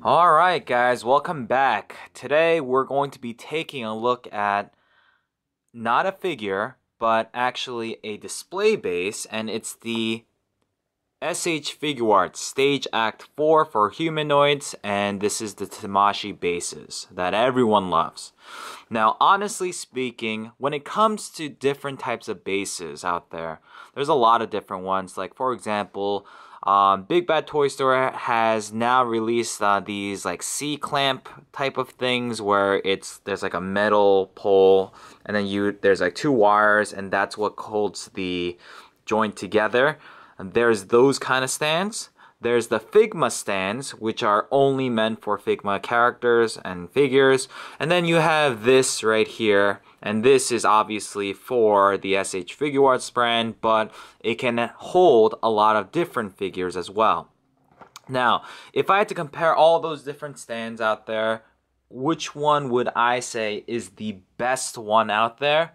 Alright guys, welcome back. Today we're going to be taking a look at not a figure, but actually a display base, and it's the S.H.figuarts Stage Act 4 for humanoids, and this is the Tamashii bases that everyone loves. Now, honestly speaking, when it comes to different types of bases out there, there's a lot of different ones. Like, for example, Big Bad Toy Store has now released these like C-clamp type of things where there's like a metal pole, and then there's like two wires, and that's what holds the joint together. And there's those kind of stands. There's the Figma stands, which are only meant for Figma characters and figures. And then you have this right here, and this is obviously for the S.H.figuarts brand, but it can hold a lot of different figures as well. Now, if I had to compare all those different stands out there, which one would I say is the best one out there?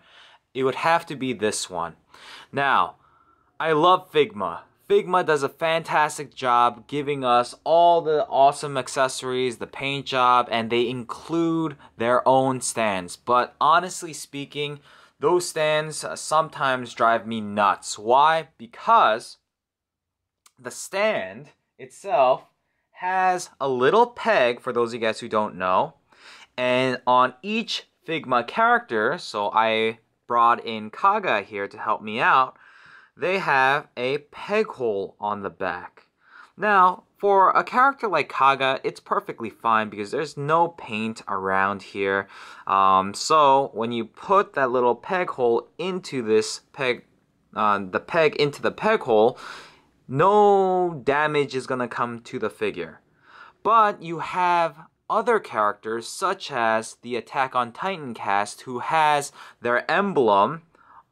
It would have to be this one. Now, I love Figma. Figma does a fantastic job giving us all the awesome accessories, the paint job, and they include their own stands. But honestly speaking, those stands sometimes drive me nuts. Why? Because the stand itself has a little peg, for those of you guys who don't know, and on each Figma character, so I brought in Kaga here to help me out, they have a peg hole on the back. Now, for a character like Kaga, it's perfectly fine because there's no paint around here. So when you put that little peg hole into this peg, the peg into the peg hole, no damage is gonna come to the figure. But you have other characters such as the Attack on Titan cast who has their emblem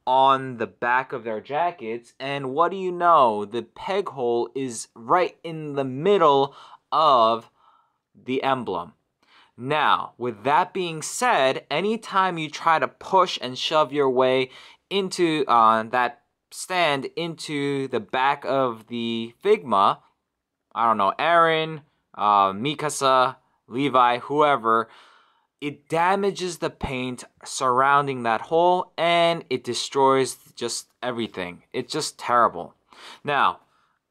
on the back of their jackets, and what do you know? The peg hole is right in the middle of the emblem. Now, with that being said, anytime you try to push and shove your way into that stand into the back of the Figma, I don't know, Aaron, Mikasa, Levi, whoever, it damages the paint surrounding that hole, and it destroys just everything. It's just terrible. Now,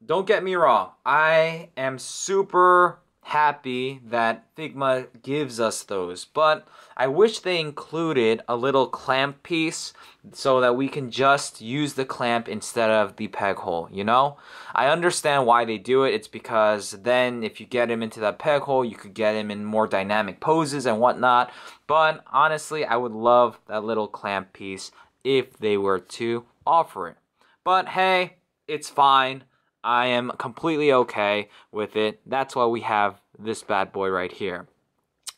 don't get me wrong. I am super happy that Figma gives us those, but I wish they included a little clamp piece so that we can just use the clamp instead of the peg hole, you know? I understand why they do it. It's because then if you get him into that peg hole, you could get him in more dynamic poses and whatnot. But honestly, I would love that little clamp piece if they were to offer it. But hey, it's fine. I am completely okay with it. That's why we have this bad boy right here.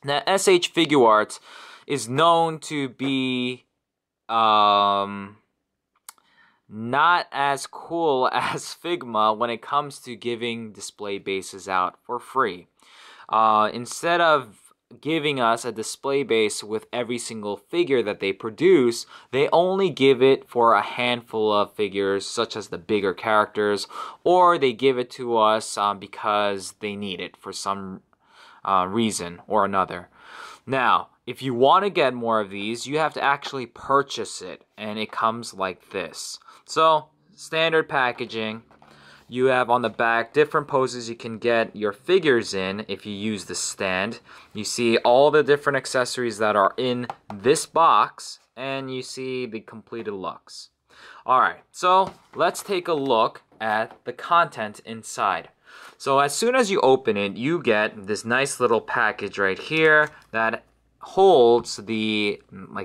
Now, S.H.figuarts is known to be not as cool as Figma when it comes to giving display bases out for free. Instead of giving us a display base with every single figure that they produce, they only give it for a handful of figures, such as the bigger characters, or they give it to us because they need it for some reason or another. Now, if you want to get more of these, you have to actually purchase it, and it comes like this. So, standard packaging. You have on the back different poses you can get your figures in if you use the stand. You see all the different accessories that are in this box, and you see the completed looks. Alright, so let's take a look at the content inside. So as soon as you open it, you get this nice little package right here that holds the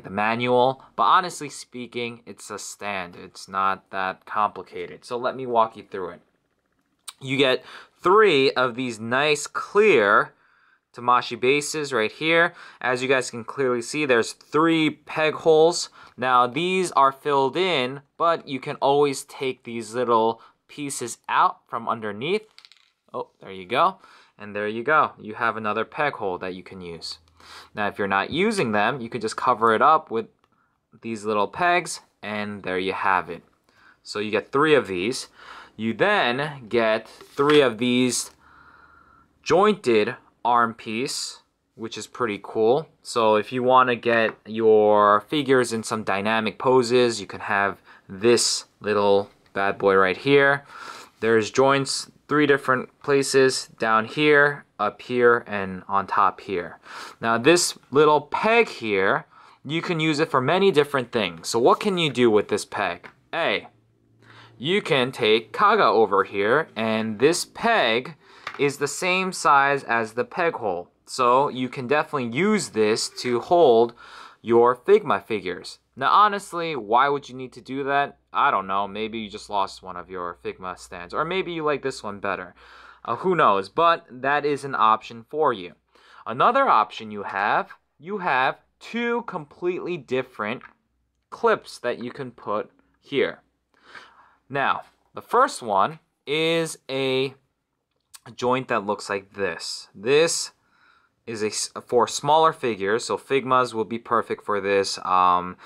manual, but honestly speaking, it's a stand. It's not that complicated. So let me walk you through it. You get 3 of these nice clear Tamashii bases right here. As you guys can clearly see, there's 3 peg holes. Now these are filled in, but you can always take these little pieces out from underneath. Oh, there you go. And there you go. You have another peg hole that you can use. Now if you're not using them, you can just cover it up with these little pegs, and there you have it. So you get 3 of these. You then get 3 of these jointed arm piece, which is pretty cool. So if you want to get your figures in some dynamic poses, you can have this little bad boy right here. There's joints 3 different places, down here, up here, and on top here. Now this little peg here, you can use it for many different things. So what can you do with this peg? A, you can take Kaga over here, and this peg is the same size as the peg hole. So you can definitely use this to hold your Figma figures. Now honestly, why would you need to do that? I don't know, maybe you just lost one of your Figma stands, or maybe you like this one better. Who knows, but that is an option for you. Another option you have 2 completely different clips that you can put here. Now, the first one is a joint that looks like this. This is for smaller figures, so Figmas will be perfect for this. Some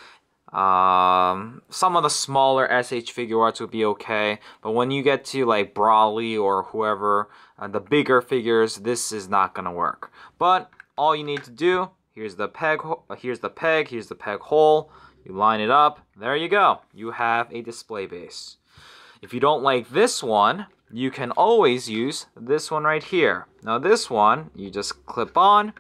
of the smaller S.H.figuarts would be okay, but when you get to like Brawly or whoever, the bigger figures, this is not gonna work. But all you need to do, here's the peg, here's the peg hole. You line it up. There you go. You have a display base. If you don't like this one, you can always use this one right here. Now this one, you just clip on.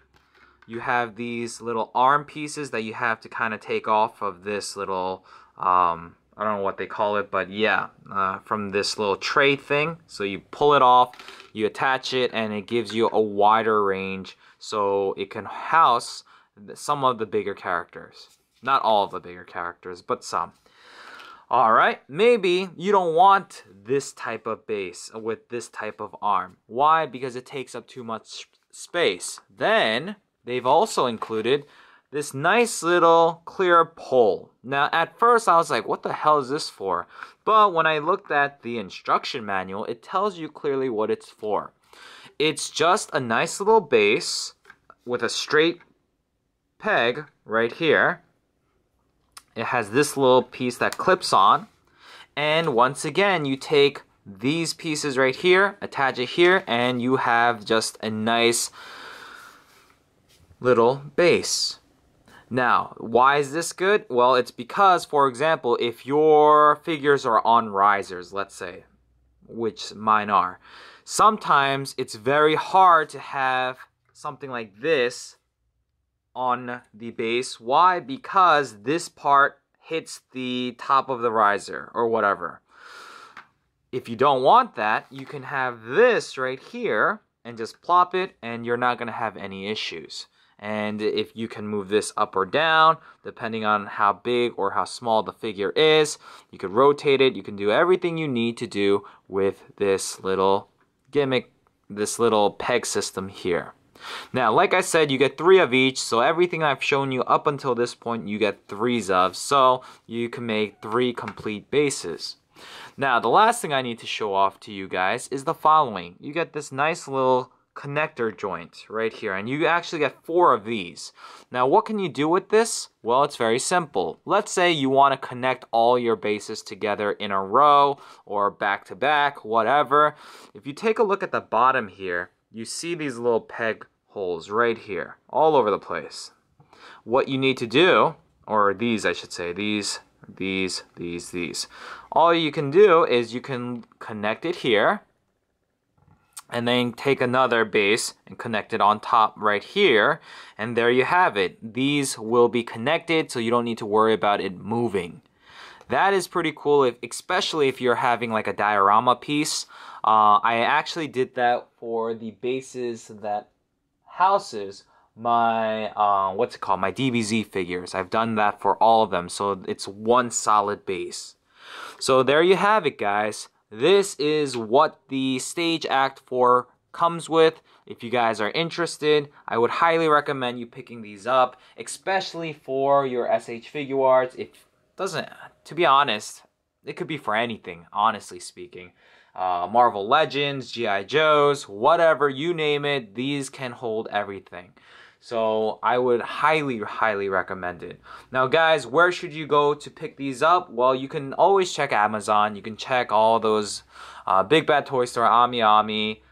You have these little arm pieces that you have to kind of take off of this little, I don't know what they call it, but yeah, from this little tray thing. So you pull it off, you attach it, and it gives you a wider range so it can house some of the bigger characters. Not all of the bigger characters, but some. Alright, maybe you don't want this type of base with this type of arm. Why? Because it takes up too much space. Then, they've also included this nice little clear pole. Now, at first I was like, what the hell is this for? But when I looked at the instruction manual, it tells you clearly what it's for. It's just a nice little base with a straight peg right here. It has this little piece that clips on, and once again you take these pieces right here, attach it here, and you have just a nice little base. Now, why is this good? Well, it's because, for example, if your figures are on risers, let's say, which mine are, sometimes it's very hard to have something like this on the base. Why? Because this part hits the top of the riser or whatever. If you don't want that, you can have this right here and just plop it, and you're not going to have any issues. And if you can move this up or down, depending on how big or how small the figure is, you could rotate it. You can do everything you need to do with this little gimmick, this little peg system here. Now, like I said, you get 3 of each, so everything I've shown you up until this point, you get 3s of, so you can make 3 complete bases. Now, the last thing I need to show off to you guys is the following. You get this nice little connector joint right here, and you actually get 4 of these. Now, what can you do with this? Well, it's very simple. Let's say you want to connect all your bases together in a row or back to back, whatever. If you take a look at the bottom here, you see these little peg holes right here, all over the place. What you need to do, or these I should say, these. All you can do is you can connect it here, and then take another base and connect it on top right here, and there you have it. These will be connected, so you don't need to worry about it moving. That is pretty cool, especially if you're having like a diorama piece. I actually did that for the bases that houses my, what's it called, my DBZ figures. I've done that for all of them, so it's one solid base. So there you have it, guys. This is what the Stage Act 4 comes with. If you guys are interested, I would highly recommend you picking these up, especially for your S.H.figuarts. It doesn't, to be honest, it could be for anything, honestly speaking. Marvel Legends, G.I. Joes, whatever, you name it, these can hold everything. So I would highly, highly recommend it. Now guys, where should you go to pick these up? Well, you can always check Amazon. You can check all those Big Bad Toy Store, Ami,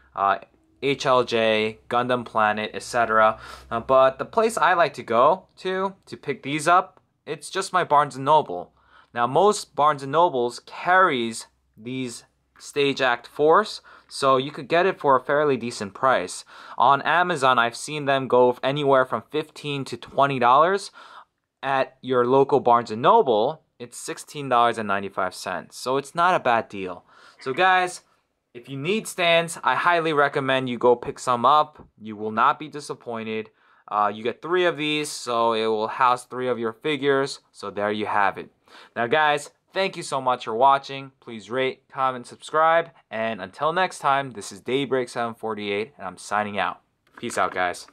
HLJ, Gundam Planet, etc. But the place I like to go to pick these up, it's just my Barnes & Noble. Now most Barnes & Nobles carries these Stage Act Force, so you could get it for a fairly decent price. On Amazon, I've seen them go anywhere from $15 to $20. At your local Barnes & Noble, it's $16.95. So it's not a bad deal. So guys, if you need stands, I highly recommend you go pick some up. You will not be disappointed. You get 3 of these, so it will house 3 of your figures. So there you have it. Now guys, thank you so much for watching. Please rate, comment, subscribe. And until next time, this is Daybreak748, and I'm signing out. Peace out, guys.